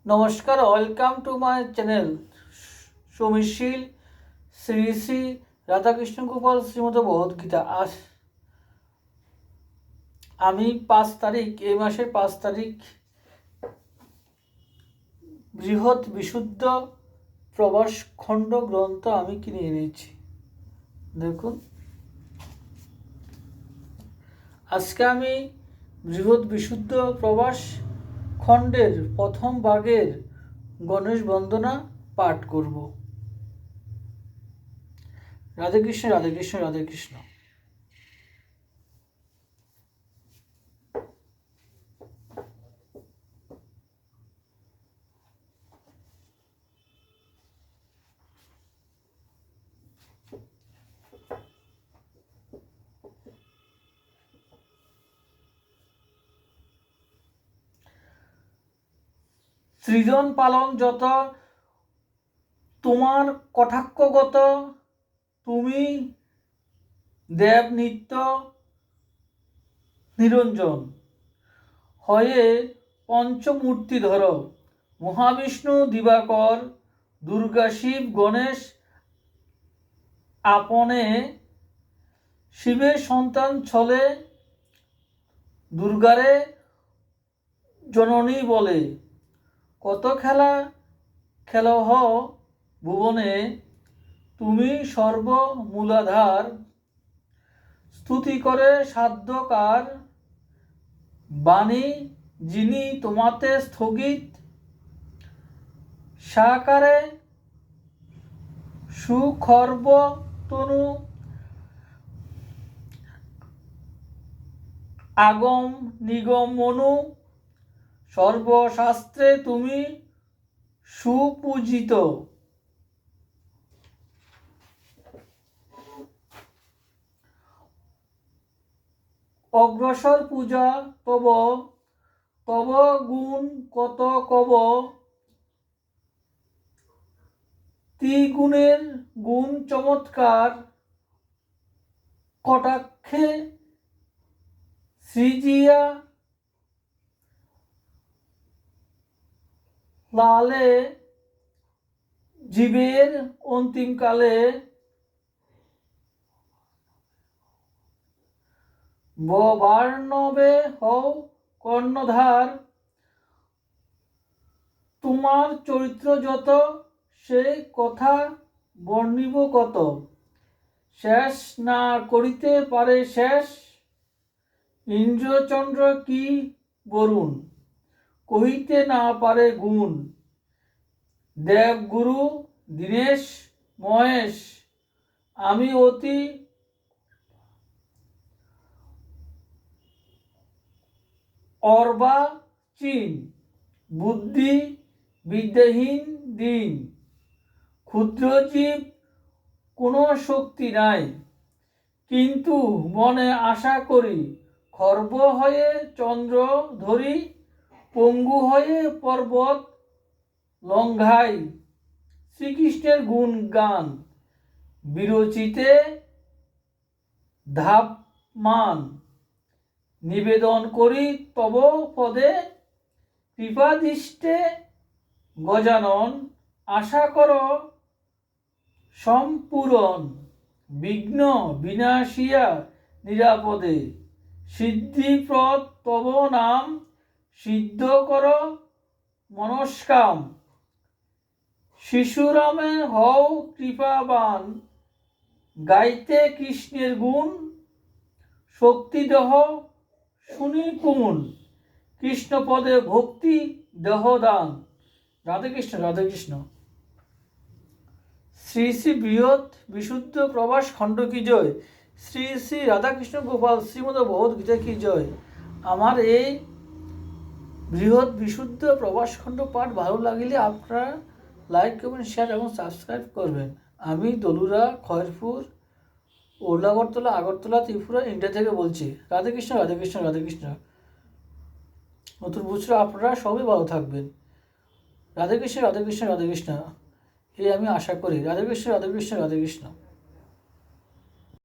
নমস্কার, welcome to my channel Soumishil Shri Shri Radhakrishna Gopal Shrimad Bhagavad Gita. আজ আমি 5 তারিখ, এই মাসের 5 তারিখ বৃহৎ বিশুদ্ধ প্রবাস খণ্ড গ্রন্থ আমি কিনে এনেছি। দেখুন, আজকে আমি বৃহৎ বিশুদ্ধ প্রবাস খণ্ডের প্রথম ভাগের গণেশ বন্দনা পাঠ করব। রাধে কৃষ্ণ, রাধে কৃষ্ণ, রাধে কৃষ্ণ। সৃজন পালন যত তোমার কটাক্ষগত, তুমি দেব নিত্য নিরঞ্জন হয়ে পঞ্চমূর্তি ধর। মহাবিষ্ণু দিবাকর, দুর্গা শিব গণেশ আপনে, শিবের সন্তান ছলে দুর্গারে জননী বলে। কত খেলা খেলহ ভুবনে, তুমি সর্বমূলাধার। স্তুতি করে সাধ্যকার, বাণী যিনি তোমাতে স্থগিত। সাকারে সুখর্ব তনু, আগম নিগম মনু। সর্বশাস্ত্রে তুমি সুপূজিত। অগ্রসর পূজা তব, তব গুণ কত কব। ত্রিগুণের গুণ চমৎকার, কটাক্ষে সৃজিয়া। লালে জীবের অন্তিমকালে, বার্ণবে হও কর্ণধার। তোমার চরিত্র যত, সে কথা বর্ণিব কত। শেষ না করিতে পারে শেষ, ইন্দ্রচন্দ্র কি বরুণ। কহিতে না পারে গুণ, দেবগুরু দীনেশ মহেশ। আমি অতি অর্বাচীন, বুদ্ধি বিদ্যাহীন দিন। ক্ষুদ্র জীব কোনো শক্তি নাই, কিন্তু মনে আশা করি। খর্ব হয়ে চন্দ্র ধরি, পঙ্গু হয়ে পর্বত লঙ্ঘাই। শ্রীকৃষ্ণের গুণ গান বিরচিতে ধাপমান। নিবেদন করি তব পদে, কৃপাদৃষ্টে গজানন। আশা কর সম্পূরণ, বিঘ্ন বিনাশিয়া নিরাপদে। সিদ্ধিপ্রদ তব নাম, সিদ্ধ কর মনস্কাম। শিশুরামে হও কৃপাবান, গাইতে কৃষ্ণের গুণ। শক্তি দেহ শুনি কুমুন, কৃষ্ণ পদে ভক্তি দেহ দান। রাধে কৃষ্ণ, রাধে কৃষ্ণ। শ্রী শ্রী বৃহৎ বিশুদ্ধ প্রবাস খণ্ড কি জয়। শ্রী শ্রী রাধাকৃষ্ণ গোপাল শ্রীমদ ভগবদ্গীতা কি জয়। আমার এই বৃহৎ বিশুদ্ধ প্রবাস খণ্ড পাঠ ভালো লাগলে আপনারা লাইক করবেন, শেয়ার এবং সাবস্ক্রাইব করবেন। আমি দলুরা, খয়রপুর, ওলাগরতলা, আগরতলা, ত্রিপুরা, ইন্ডিয়া থেকে বলছি। রাধে কৃষ্ণ, রাধে কৃষ্ণ, রাধে কৃষ্ণ। নতুন বছর আপনারা সবাই ভালো থাকবেন। রাধে কৃষ্ণ, রাধে কৃষ্ণ, রাধে কৃষ্ণ, এই আমি আশা করি। রাধে কৃষ্ণ, রাধে কৃষ্ণ, রাধে কৃষ্ণ।